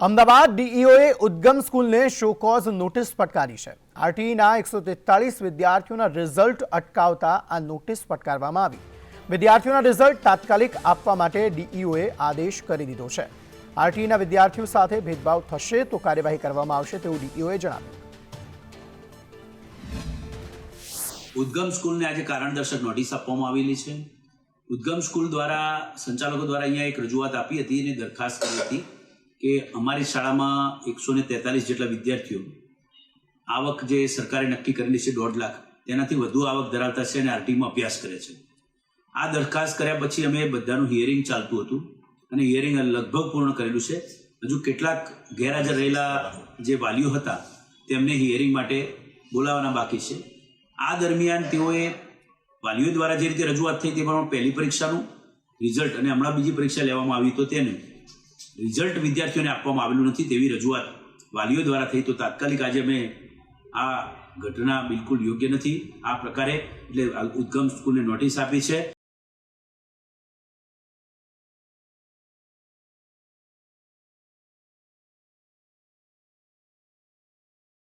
Ahmedabad ડીઈઓએ ઉદ્ગમ સ્કૂલને show cause notice ફટકારી છે। આરટીઈના 143 વિદ્યાર્થીઓના રિઝલ્ટ અટકાવતા આ નોટિસ ફટકારવામાં આવી। વિદ્યાર્થીઓના રિઝલ્ટ તાત્કાલિક આપવા માટે ડીઈઓએ આદેશ કરી દીધો છે। આરટીઈના વિદ્યાર્થીઓ સાથે ભેદભાવ થશે તો કાર્યવાહી કરવામાં આવશે તેવું ડીઈઓએ જણાવ્યું। ઉદ્ગમ સ્કૂલને આજે કારણદર્શક નોટિસ આપવામાં આવેલી છે। ઉદ્ગમ સ્કૂલ દ્વારા સંચાલકો દ્વારા અહીંયા એક રજૂઆત આપી હતી અને દરખાસ્ત કરી હતી કે અમારી શાળામાં 143 જેટલા વિદ્યાર્થીઓ આવક જે સરકારે નક્કી કરેલી છે 1.5 લાખ તેનાથી વધુ આવક ધરાવતા છે અને આરટીમાં અભ્યાસ કરે છે। આ દરખાસ્ત કર્યા પછી અમે બધાનું હિયરિંગ ચાલતું હતું અને હિયરિંગ લગભગ પૂર્ણ કરેલું છે। હજુ કેટલાક ગેરહાજર રહેલા જે વાલીઓ હતા તેમને હિયરિંગ માટે બોલાવવાના બાકી છે। આ દરમિયાન તેઓએ વાલીઓ દ્વારા જે રીતે રજૂઆત થઈ તે પ્રમાણે પહેલી પરીક્ષાનું રિઝલ્ટ અને હમણાં બીજી પરીક્ષા લેવામાં આવી તો તેનું રિઝલ્ટ વિદ્યાર્થીઓને આપવામાં આવેલું નથી તેવી રજૂઆત વાલીઓ દ્વારા થઈ તો તાત્કાલિક આજે અમે આ ઘટના બિલકુલ યોગ્ય નથી આ પ્રકારે એટલે ઉદ્ગમ સ્કૂલને નોટિસ આપી છે।